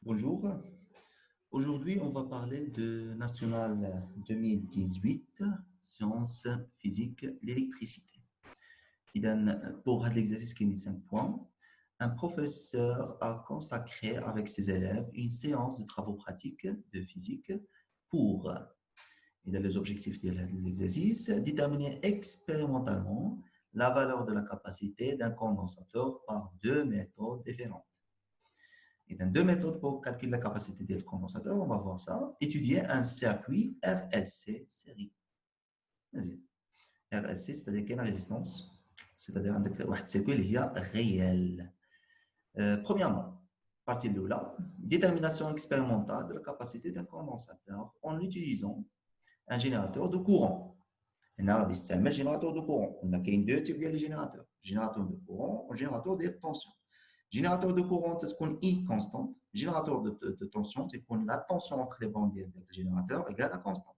Bonjour. Aujourd'hui, on va parler de National 2018, sciences, physique, l'électricité. Pour l'exercice qui est 5 points, un professeur a consacré avec ses élèves une séance de travaux pratiques de physique pour, et dans les objectifs de l'exercice, déterminer expérimentalement la valeur de la capacité d'un condensateur par deux méthodes différentes. Et dans deux méthodes pour calculer la capacité du condensateur, on va voir ça. Étudier un circuit RLC série. Vas-y. RLC, c'est-à-dire qu'il y a une résistance, c'est-à-dire un circuit qui est réel. Premièrement, partie de là, détermination expérimentale de la capacité d'un condensateur en utilisant un générateur de courant. On a un générateur de courant. On a deux types de générateurs. Générateur de courant ou générateur de tension. Générateur de courant, c'est ce qu'on I constante. Générateur de tension, c'est qu'on la tension entre les bandes du générateur égale à constante.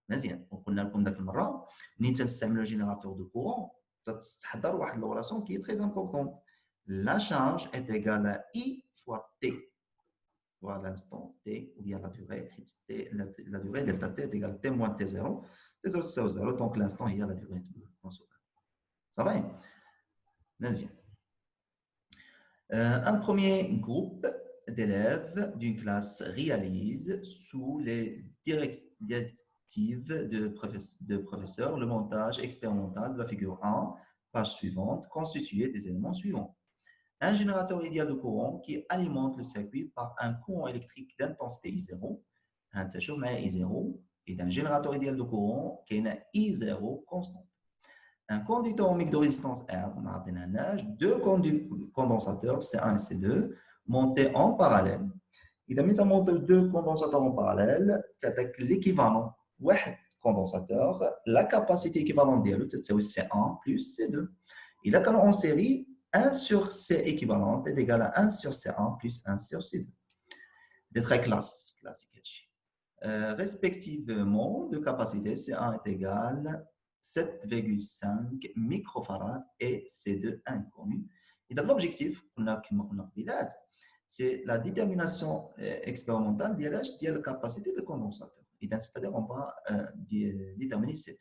مزيان وقلنا لكم ذاك المره ملي تنستعملوا جينيراتور دو كورون تتحضر واحد لوراسيون كي تري امبورطون لا شارج est égale à I fois T fois l'instant T ou bien la durée la durée delta T est égale à T moins T0 T0 c'est 0 donc l'instant il y a la durée ça va مزيان un premier groupe d'élèves d'une classe réalise sous les directives de professeur le montage expérimental de la figure 1, page suivante, constitué des éléments suivants. Un générateur idéal de courant qui alimente le circuit par un courant électrique d'intensité I0, un I0, et d'un générateur idéal de courant qui est un I0 constant. Un conducteur ohmique de résistance R, on a un âge, deux condensateurs C1 et C2 montés en parallèle. إذا ملي تمونت deux condensateurs en parallèle, تعطيك l'équivalent واحد condensateur, la capacité équivalente ديالو تساوي C1 plus C2. إذا كانوا en série, 1 sur C équivalent est égal à 1 sur C1 plus 1 sur C2. C'est très classique. Respectivement, de capacité, C1 est égal 7,5 microfarad et C2 inconnu. Et dans l'objectif, c'est la détermination expérimentale de la capacité de condensateur. C'est-à-dire qu'on va déterminer C2.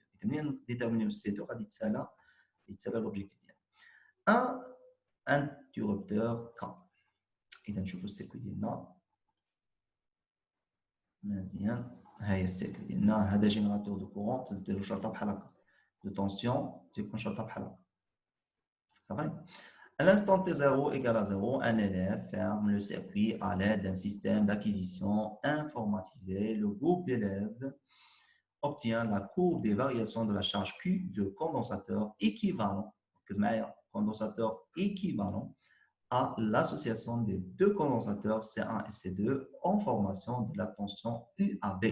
Déterminer C2, on va dire c'est l'objectif. Un interrupteur K. Et donc, je vous sais que مزيان هاي السلك ديالنا هذا جينيراتور دو كورون تديرو شرطه بحال هكا دو طونسيون تيكون شرطه بحال هكا صافي À l'instant T0 égale à 0, un élève ferme le circuit à l'aide d'un système d'acquisition informatisé. Le groupe d'élèves obtient la courbe des variations de la charge Q de condensateur équivalent, à l'association des deux condensateurs C1 et C2 en formation de la tension UAB.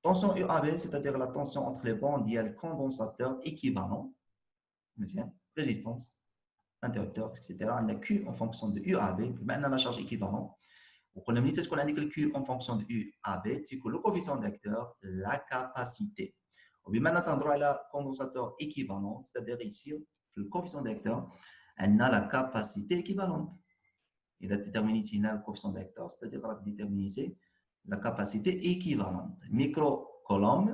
Tension UAB, c'est-à-dire la tension entre les bandes liées condensateur équivalent, résistance, interrupteur, etc. On a Q en fonction de UAB, maintenant la charge équivalente. On a mis ce qu'on indique le Q en fonction de UAB, c'est que le coefficient d'acteur, la capacité. Maintenant, on a le condensateur équivalent, c'est-à-dire ici, le coefficient d'acteur, elle a la capacité équivalente. Il a déterminé ici le coefficient d'acteur, c'est-à-dire déterminer la capacité équivalente. Micro-coulomb,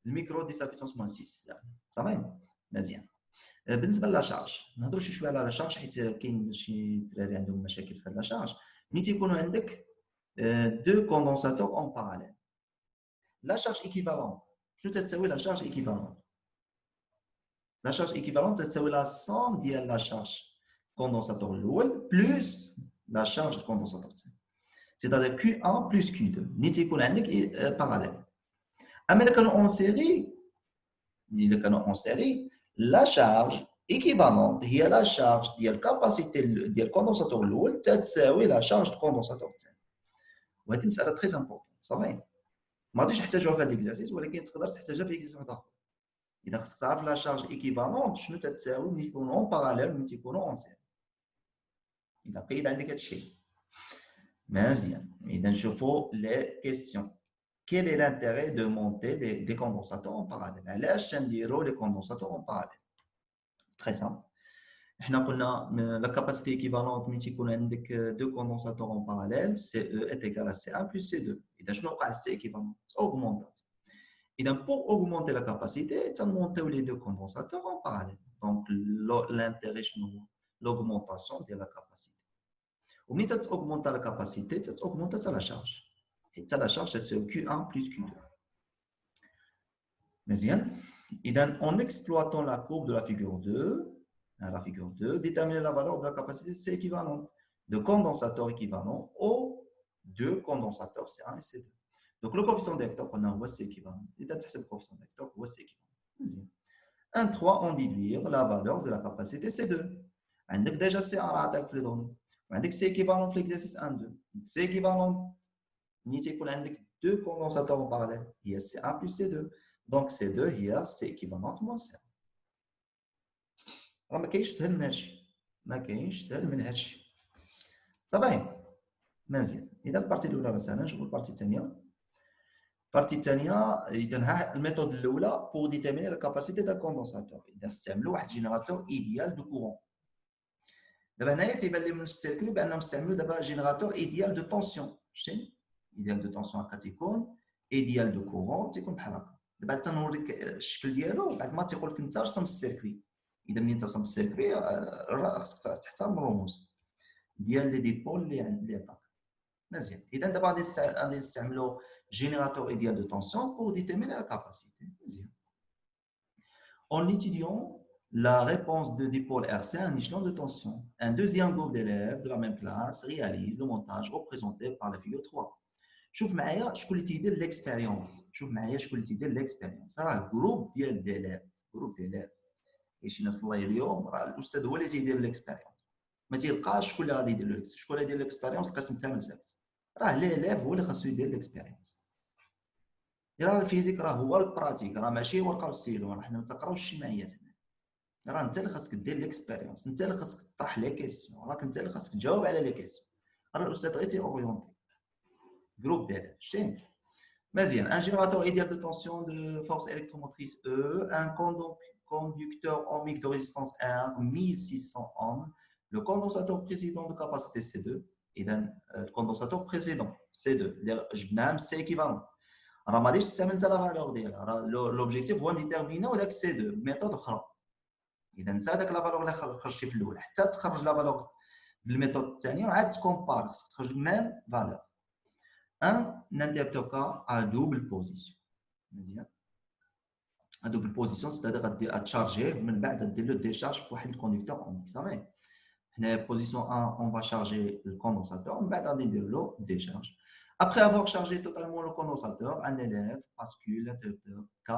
le micro 10 à la puissance moins 6. Ça va مزيان. بالنسبه للشارج نهضروا شويه على الشارج حيت كاين شي دراري عندهم مشاكل في هذا الشارج ملي تيكونوا عندك دو كوندونساتور اون باراليل لا شارج ايكيفالون شنو تتساوي لا شارج ايكيفالون لا شارج ايكيفالون تتساوي لا سوم ديال لا شارج كوندونساتور الاول بلس لا شارج كوندونساتور الثاني c'est-à-dire Q1 plus Q2 ملي تيكون عندك باراليل اما الا كانوا اون سيري la charge équivalente هي la charge ديال الكاباسيتي ديال الكوندونساتور الاول تتساوي la charge du condensateur الثاني وهذه مساله تري امبورطون صافي ما غاديش نحتاجوها في هذا الاكزرسيس ولكن تقدر تحتاجها في اكزرسيس واحد اخر اذا خصك تعرف لا شارج ايكيفالونت شنو تتساوي ملي يكونوا اون باراليل ملي يكونوا اون سيري اذا قيد عندك هذا الشيء مزيان اذا نشوفوا لي كيسيون Quel est l'intérêt de monter des condensateurs en parallèle علاش تنديروا les condensateurs en parallèle Très simple. La capacité équivalente, deux condensateurs en parallèle, CE est égal à C1 plus C2. Et donc, je n'ai C équivalent, augmente. Et donc, pour augmenter la capacité, tu monter les deux condensateurs en parallèle. Donc, l'intérêt, l'augmentation de la capacité. Au milieu, tu augmentes la capacité, tu augmentes la charge. Et la charge, c'est Q1 plus Q2. Mais bien, et donc, en exploitant la courbe de la figure 2, déterminer la valeur de la capacité C équivalente de condensateurs équivalents aux deux condensateurs C1 et C2. Donc, le coefficient d'acteur qu'on a, c'est équivalent. Et donc, c'est le coefficient d'acteur, c'est équivalent. 1, 3, on déduire la valeur de la capacité C2. عندك déjà C1 عطاك في الدوني وعندك C équivalent في l'exercice 1 2. C équivalent ملي تيكون عندك deux condensateurs en parallèle هي C1 plus C2. Donc C2 هي C équivalent moins C1. راه ما كاينش سهل من هادشي ما كاينش سهل من هادشي صافي مزيان اذا البارتي الاولى راه سهله نشوفوا البارتي الثانيه البارتي الثانيه اذا ها الميثود الاولى بور ديتيرميني لا كاباسيتي دا كوندونساتور اذا استعملوا واحد جينيراتور ايديال دو كورون دابا هنايا تيبان لي من السيركل بانهم استعملوا دابا جينيراتور ايديال دو طونسيون شتي ايديال دو طونسيون هكا تيكون ايديال دو كورون تيكون بحال هكا دابا تنوريك الشكل ديالو بعد ما تيقول لك انت رسم السيركلي اذا ملي ترسم السيركلي خاصك تحترم الرموز ديال لي ديبول اللي عطاك مزيان اذا دابا غادي نستعملوا générateur idéal de tension pour déterminer la capacité. En étudiant la réponse de dipôle RC à un échelon de tension, un deuxième groupe d'élèves de la même classe réalise le montage représenté par la figure 3. شوف معايا شكون اللي تيدير l'expérience. شوف معايا شكون اللي تيدير l'expérience. راه جروب ديال ديليف جروب ديليف ايش نوصل ليه اليوم راه الاستاذ هو اللي تيدير l'expérience. ما تيلقاش شكون اللي غادي يدير شكون اللي يدير l'expérience القسم كامل ساكت. راه ليليف هو اللي خاصو يدير l'expérience. راه الفيزيك راه هو البراتيك راه ماشي ورقه وستيلو راه حنا ما تقراوش الشمعيات راه انت اللي خاصك دير ليكسبيريونس انت اللي خاصك تطرح لي كيسيون راك انت اللي خاصك تجاوب على لي كيسيون راه الاستاذ غير تي اورينتي جروب ديال شتي مزيان ان جينيراتور ايديال دو طونسيون دو فورس الكتروموتريس E un conducteur ohmique de résistance R 1600 ohms le condensateur précédent de capacité C2 اذا الكوندنساتور بريسيدون C2 اللي جبناه C équivalent راه ما غاديش تستعمل حتى لا فالور ديالها راه لوبجيكتيف هو نديتيرمينيو داك سي 2 بميثود اخرى اذا نسى داك لا فالور اللي خرجتي في الاول حتى تخرج لا فالور بالميثود الثانيه وعاد تكومبار خصك تخرج ميم فالور ان نانتربتوكا ا دوبل بوزيسيون مزيان ا دوبل بوزيسيون سيتادير غادي تشارجيه من بعد دير لو ديشارج في واحد الكوندكتور اونيك صافي هنا بوزيسيون 1 اون فا شارجي الكوندنساتور من بعد غادي ندير له ديشارج. Après avoir chargé totalement le condensateur, un élève bascule l'interrupteur K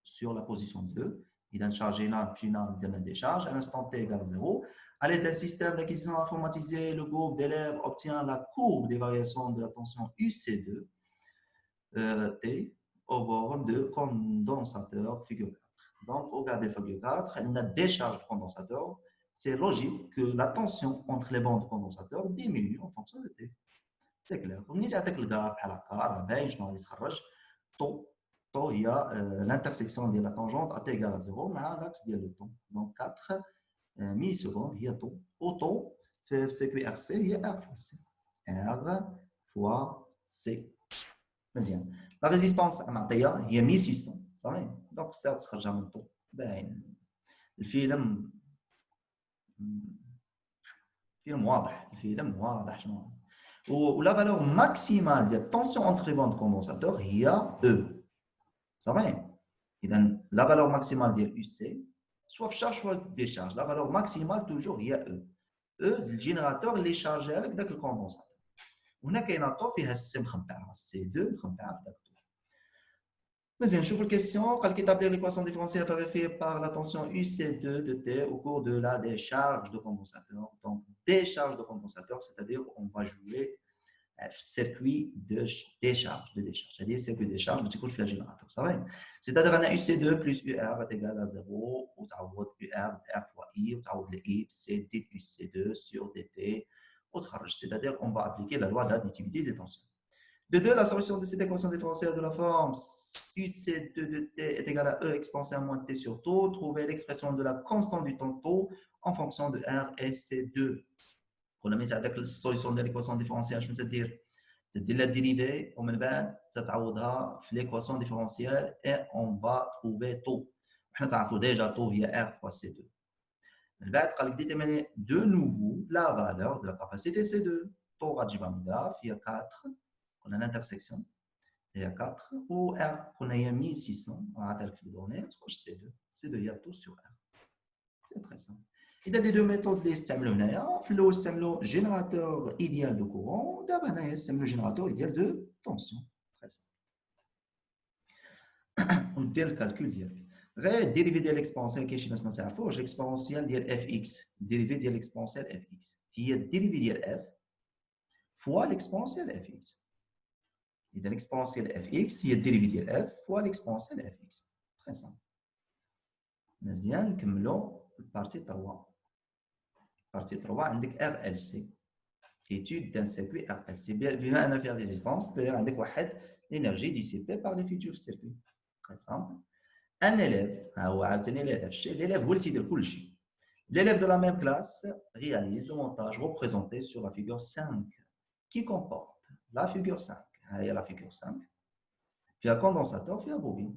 sur la position 2. Il a chargé une décharge à l'instant T égale à 0. À l'aide d'un système d'acquisition informatisé, le groupe d'élèves obtient la courbe des variations de la tension UC2 T au bord de condensateur figure 4. Donc, au regard de figure 4, une décharge de condensateur. C'est logique que la tension entre les bandes de condensateur diminue en fonction de T. C'est clair. ملي تعطيك الكراف بحال هكا راه باين شنو غادي تخرج طو هي l'intersection ديال لا طونجونت ا تي ايغال 0 مع لاكس ديال لو طون دونك 4 ميلي سكوند هي طو وطو في السيركوي ار سي هي ار فوا سي ار فوا سي مزيان لا ريزيستونس معطيه هي 1600 صافي دونك الساعه تخرجها من طو باين الفيلم واضح شنو ou la valeur maximale de tension entre les bandes condensateurs هي E. صافي اذا la valeur maximale ديال UC soit في charge soit décharge la valeur maximale toujours هي E. E الجينيراتور اللي شارجي لك داك الكوندنساتور وهنا كاينه طو فيها السي مخبعه السي 2 مخبعه في داك الطو مزيان نشوف الكيسيون قال كي établir l'équation différentielle vérifiée par la tension UC2 de T au cours de la décharge de condensateur. Donc décharge de condensateur, c'est-à-dire on va jouer circuit de décharge c'est-à-dire circuit de décharge بتكون فيها جينيراتور صافي c'est-à-dire ان UC2 plus UR est égal à 0 وتعوض UR R fois I وتعوض ل I c'est dit UC2 sur DT وتخرج c'est-à-dire on va appliquer la loi d'additivité des tensions. De deux, la solution de cette équation différentielle de la forme UC2 de t est égal à E exponentielle moins t sur taux. Trouver l'expression de la constante du temps taux en fonction de R et C2. قلنا من تعطيك السوليسيون ديال ليكواسيون ديفرونسيال شنو تدير؟ تدير لا ديريفي ومن بعد تتعوضها في ليكواسيون ديفرونسيال اي اون فا تروفي طو. وحنا تعرفوا ديجا طو هي ار فوا سي 2. من بعد قال لك ديتيرميني دو نوفو لا فالور دو لا كاباسيتي سي 2. طو غتجيبها من داف هي 4. قلنا لانترسيكسيون هي 4 و ار قلنا هي 1600 عطيها لك في الدوني تخرج سي 2. سي 2 هي طو سور ار. سي تري سامبل. إذا لي دو ميثود اللي استعملوا هنايا في الأول استعملوا جينيراتور إيديال دو كورون دابا هنايا استعملوا جينيراتور إيديال دو طونسيون. ودير الكالكول ديالك غير الديريفي ديال الاكسبونسيال كاين شي ناس ما تعرفوش الاكسبونسيال ديال اف اكس. الديريفي ديال الاكسبونسيال اف اكس هي الديريفي ديال اف فوا الاكسبونسيال اف اكس. إذا الاكسبونسيال اف اكس هي الديريفي ديال اف فوا الاكسبونسيال اف اكس. تري سامبل. مزيان نكملوا البارتي 3. Partie 3 عندك RLC étude d'un circuit RLC بما أن فيها résistance c'est-à-dire عندك واحد l'énergie dissipée par les futurs circuits. Très simple. Un élève ها هو عاوتاني l'élève هو اللي تيدير كل شيء. L'élève de la même classe réalise le montage représenté sur la figure 5 qui comporte la figure 5. ها هي la figure 5 فيها condensateur فيها bobine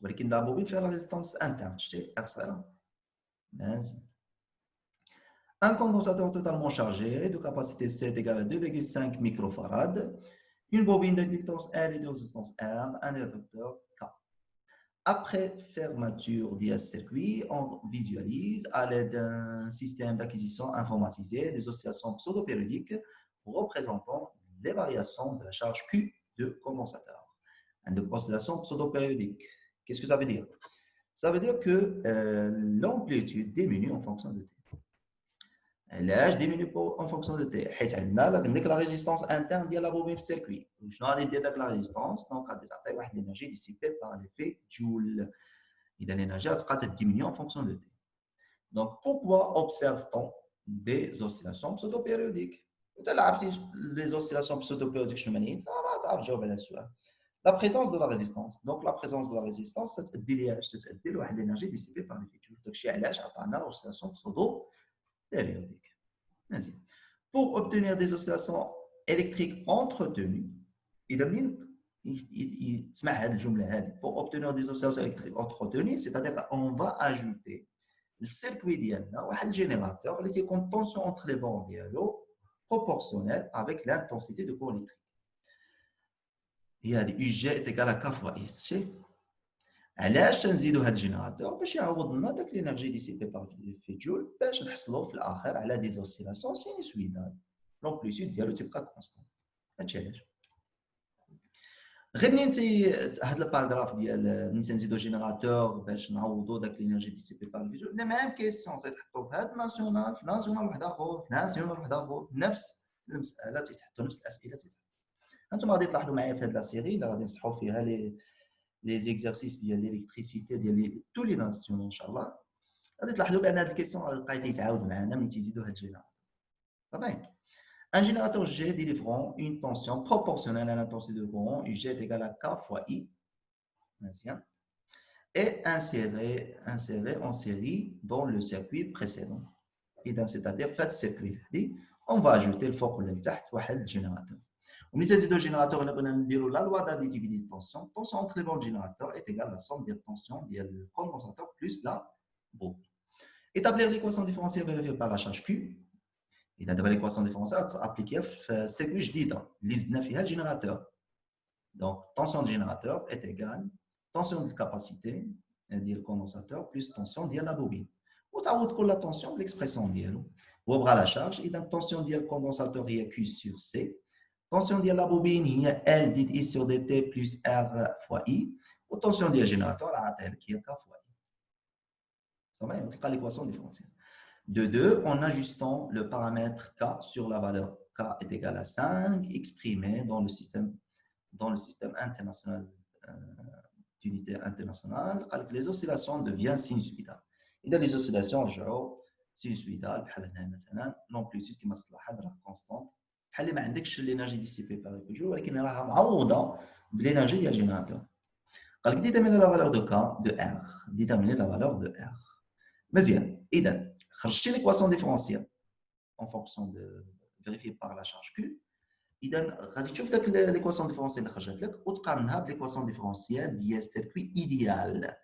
ولكن la bobine فيها la résistance interne شتي R صغيرة. مزيان. Un condensateur totalement chargé de capacité C est égal à 2,5 microfarad, une bobine d'inductance L et de résistance R, un interrupteur K. Après fermeture du circuit, on visualise à l'aide d'un système d'acquisition informatisé des oscillations pseudo-périodiques représentant les variations de la charge Q de condensateur. Une oscillation pseudo-périodique. Qu'est-ce que ça veut dire? Ça veut dire que l'amplitude diminue en fonction de T. علاش ديميني اون فونكسيون دو تي حيت عندنا عندك لا ريزيستانس انترن ديال لا بوبين في السيركوي. شنو غادي دير داك لا ريزيستانس؟ دونك غادي تعطي واحد لينيرجي ديسيبي باغ ليفي جول. اذا لينيرجي غتبقى تديميني اون فونكسيون دو تي. دونك بوكوا اوبسيرف-t-on دي اوسيلاسيون بسودو بيريوديك؟ انت لا عرفتي لي اوسيلاسيون بسودو بيريوديك شنو معنيين؟ ما تعرف تجاوب على السؤال. لا بريزونس دو لا ريزيستانس. دونك لا بريزونس دو لا ريزيستانس تتادي لياش؟ تتادي لواحد لينيرجي ديسيبي باغ ليفي جول. داكشي علاش عطانا اوسيلاسيون بسودو périodique. Ainsi. Pour obtenir des oscillations électriques entretenues, pour obtenir des oscillations électriques entretenues, c'est-à-dire qu'on va ajouter le circuit un générateur qui a une tension entre les bords proportionnelle avec l'intensité de courant électrique. Il y a des UG est égal à K fois S. علاش تنزيدوا هذا الجينيراتور باش يعوض لنا داك لينيرجي ديسيبي باغ في جول باش نحصلوا في الاخر على دي اوسيلاسيون سينوسويدال لومبليتود ديالو تيبقى كونستون. هادشي علاش غير منين هاد الباراغراف ديال منين تنزيدوا جينيراتور باش نعوضوا داك لينيرجي ديسيبي باغ في جول لا ميم كيسيون تيتحطوا في هاد ناسيونال في ناسيونال واحد اخر في ناسيونال واحد اخر نفس المساله تيتحطوا نفس الاسئله تيتحطوا. انتم غادي تلاحظوا معايا في هاد لا سيري اللي غادي نصحوا فيها les exercices de l'électricité de tous les nations ان شاء الله غادي تلاحظوا بان هذه الكيسيون غادي تيتعاود معنا ملي تيزيدوا هذا الجينيراتور. طبعا un générateur G délivrant une tension proportionnelle à l'intensité de courant UG est égal à K fois I et inséré en série dans le circuit précédent. C'est-à-dire fait circuit on va ajouter le فوق ولا لتحت واحد الجينيراتور. وملي تزيدوا الجينيراتور الا بغينا نديروا لا لوا d'additivité de tension, tension entre les bords du générateur est égale à la somme des tensions du condensateur plus la bobine. Établir l'équation différentielle vérifiée par la charge Q. إذا دابا l'équation différentielle appliquée في circuit جديده اللي زدنا فيها الجينيراتور. Donc tension du générateur est égale tension de capacité ديال الكوندنساتور plus tension ديال la bobine. وتعوض كل tension بالexpression ديالو. هو بغى لا شارج اذا tension ديال الكوندنساتور هي Q sur C. Tension de la bobine, il y a L dit I sur dt plus R fois I. Ou tension du générateur, qui est K fois I. Ça va, on trouve l'équation différentielle. De 2, en ajustant le paramètre K sur la valeur K est égal à 5, exprimé dans le système international d'unité internationale, les oscillations deviennent sinusoïdales. Et dans les oscillations, sinusoïdales, l'amplitude qui m'a constante. بحال اللي ما عندكش لينيرجي ديسيبي بار الفيوتشر ولكن راها معوضه بلينيرجي ديال الجينيراتور. قال لك ديتاميني لا فالور دو كا دو ار، ديتاميني لا فالور دو ار. مزيان، اذا خرجتي ليكواسيون ديفرونسيال en fonction de vérifier par la charge Q. اذا غادي تشوف داك ليكواسيون ديفرونسيال اللي خرجت لك وتقارنها بليكواسيون ديفرونسيال ديال السيركوي ايديال.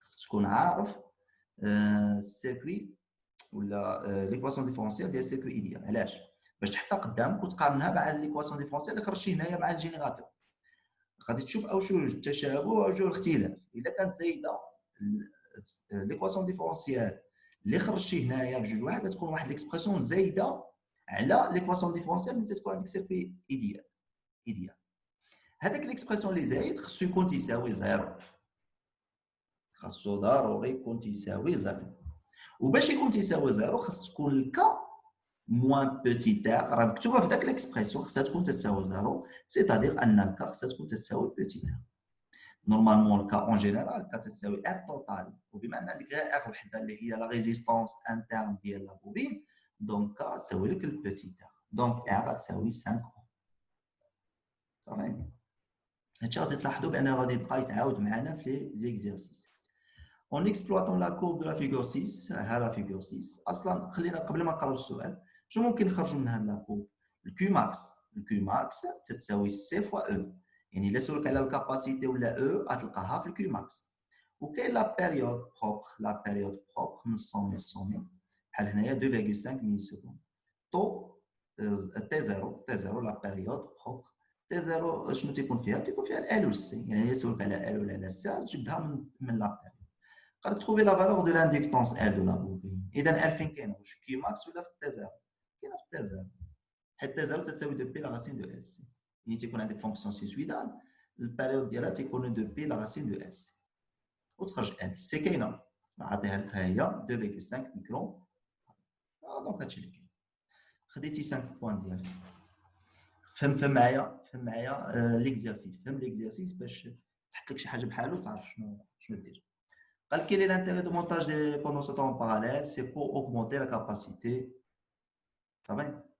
خصك تكون عارف السيركوي ولا ليكواسيون ديفرونسيال ديال السيركوي ايديال. علاش؟ باش تحطها قدامك وتقارنها مع ليكواسيون ديفرونسيال اللي خرجتي هنايا مع الجينيراتور. غادي تشوف اوجه التشابه واوجه الاختلاف. الا كانت زايده ليكواسيون ديفرونسيال اللي خرجتي هنايا بجوج واحد تكون واحد ليكسبرسيون زايده على ليكواسيون ديفرونسيال ملي تكون عندك سيركوي ايديال. هذاك ليكسبرسيون اللي زايد خصو يكون تيساوي زيرو، خاصو ضروري يكون تيساوي زيرو. وباش يكون تيساوي زيرو خاص تكون الكا موان بوتي ار، راه مكتوبه في داك ليكسبرسيون خاصها تكون تساوي زيرو، سيتادير ان الكا خاصها تكون تساوي بوتي ار. نورمالمون الكا اون جينيرال الكا تساوي ار توتال، وبما ان عندك غير ار وحده اللي هي لا ريزيستونس انترن ديال لا بوبين، دونك كا تساوي لك البوتي ار، دونك ار غتساوي 5. صافي. هادشي غادي تلاحظوا بانه غادي يبقى يتعاود معنا في لي زيكزيرسيس. En exploitant la courbe de la figure 6, ها la figure 6 اصلا خلينا قبل ما نقراو السؤال شنو ممكن نخرجوا من هاد لا كوب؟ الكيو ماكس تتساوي سي فوا او، يعني الا سولك على الكاباسيتي ولا او غتلقاها في الكيو ماكس. وكاين لا بيريود بروبر من السومي للسومي بحال هنايا 2.5 ملي سكوند. طو تي زيرو لا بيريود بروبر تي زيرو شنو تيكون فيها؟ تيكون فيها ال والسي، يعني الا سولك على ال ولا على سي تجبدها من لا بيريود. قال trouver la valeur de l'inductance L de la bobine. إذا L فين كاينه؟ واش في كي ماكس ولا في تي زيرو؟ كاينه في تي زيرو، حيت تي زيرو تساوي دو بي لا راسين دو اس. يعني تيكون عندك فونكسيون سيسويدال البيريود ديالها تيكون دو بي لا راسين دو اس وتخرج L. سي كاينه عطيها لك ها هي 2.5 ميكرون. دونك هادشي اللي كاين. خديتي 5 بوان ديالك. فهم معايا ليكزيرسيس، فهم ليكزيرسيس باش تحط لك شي حاجه بحالو تعرف شنو دير. Quel est l'intérêt de montage des condensateurs en parallèle? C'est pour augmenter la capacité.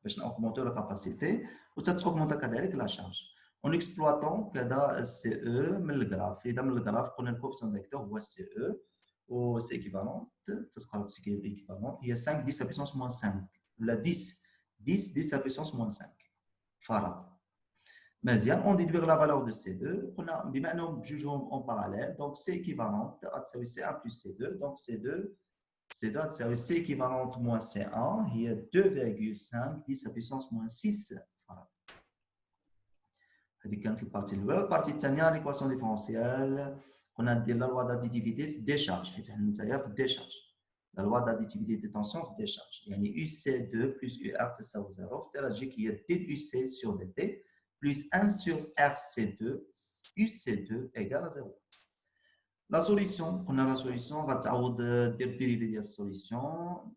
باش augmenter la capacité وتتaugmenter كذلك la charge. En exploitant كذا CE من الجراف. إذا من الجراف قلنا الكوفيسيون ديكتور هو CE و سي ايكيفالون تتقرا سي ايكيفالون هي 5 10 à puissance moins 5 ولا 10 à puissance moins 5 فراد. مزيان on déduire la valeur de C2 قلنا بما انهم بجوجهم en parallèle donc C équivalente غتساوي C1 plus C2 donc C2 غتساوي C équivalente moins C1 هي 2.5 10 à puissance moins 6 فراد. هذه كانت البارتي الاولى. البارتي الثانيه ليكواسيون ديفرونسيال قلنا دير لا لوا داديتيفيتي في ديشارج حيت حنا نتايا في ديشارج لا لوا داديتيفيتي دي تونسيون في ديشارج يعني UC2 plus UR تساوي 0 في تراجيك هي دي UC sur DT plus 1 sur RC2 UC2 égale à 0. La solution, on a la solution, on va dériver de la solution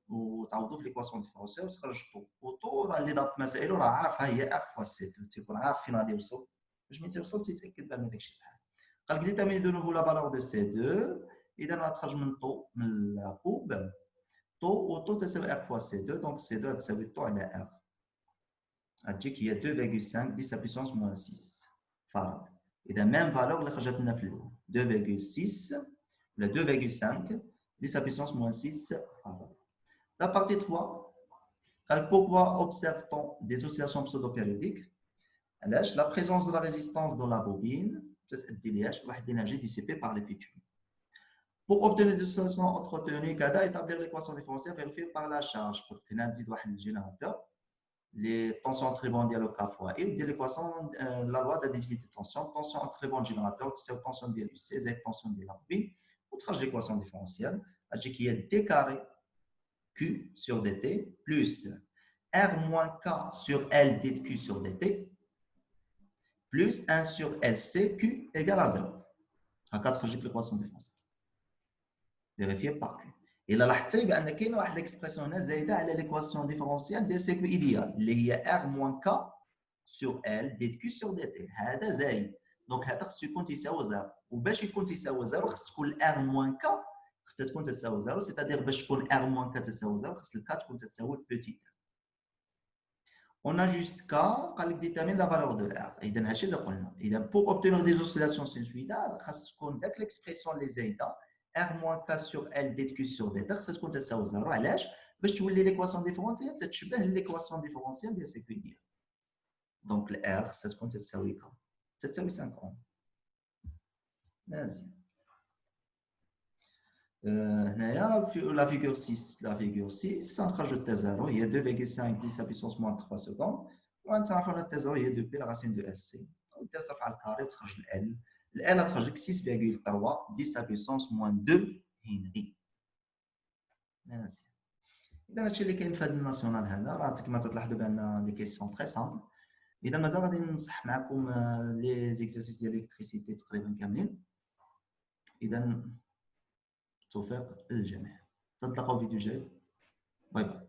ou تعوضوا في l'équation différentielle وتخرج طو وطو راه اللي ضرب مسائل راه عارفها هي R fois C2 تيكون عارف فين غادي يوصل باش ملي تيوصل تيتاكد بان داكشي صحيح. قال لك ديتاميني دو نوفو لا فالور دو C2 اذا غتخرج من طو من لا كوب طو وطو تساوي R fois C2 دونك C2 تساوي طو على R غتجيك هي 2.5 10 à puissance moins 6 فراد. إذا ميم فالور اللي خرجت لنا في الأول 2.6 ولا 2.5 10 à puissance moins 6 فراد. La partie 3 قال pourquoi observe-t-on des oscillations pseudo-périodiques؟ علاش la présence de la résistance dans la bobine تتأدي لياش واحد l'énergie dissipée par les futurs. Pour obtenir des oscillations entretenues كذا établir l'équation différentielle vérifiée par la charge. قلت هنا نزيد واحد الجينيراتور les tensions entre les bandes dialogue K fois I, de l'équation, la loi d'additivité de tension entre les bandes générateurs, c'est tension de l'UC, c'est tension de la bobine, ou trajet l'équation différentielle, qui est D carré Q sur DT plus R moins K sur L dQ sur DT plus 1 sur LC Q égale à 0. À 4 l'équation différentielle. Vérifié par Q. إلا لاحظتي بان كاينه واحد ليكسبرسيون هنا زايده على ليكواسيون ديفرونسيال ديال سيكو ايديال اللي هي ار موان كا سور ال دي كيو سور دي تي هذا زايد دونك هذا خصو يكون تيساوي زيرو وباش يكون تيساوي زيرو خص تكون ار موان كا خصها تكون تساوي زيرو سيتادير باش تكون ار موان كا تساوي زيرو خص الكا تكون تساوي بوتي On a juste K qui détermine la valeur de R. Et pour obtenir des oscillations sinusoïdales, on a l'expression les zeta, R moins K sur L dq sur dθ, c'est ce qu'on a ça aux zéro. علاش باش تولي l'équation différentielle تتشبه l'équation différentielle ديال سيكويدير. Donc le R c'est ce qu'on تساوي K. تساوي 5 ohm. مزيان. La figure 6, on rajoute T0, il y a 2,5 10 à puissance moins 3 secondes. On rajoute T0, il y a 2 pi la racine de LC. On ça fait le carré, on rajoute L. L a trajet 6,3 10 à puissance moins 2 Henry. Merci. إذا هادشي اللي كاين في هذا الناسيونال هذا راه كما تلاحظوا بان لي كيسيون تري سامبل. إذا مازال غادي ننصح معكم لي زيكزارسيس ديال الالكتريسيتي تقريبا كاملين. إذا توفيق للجميع. نتلاقاو في فيديو جاي. باي باي.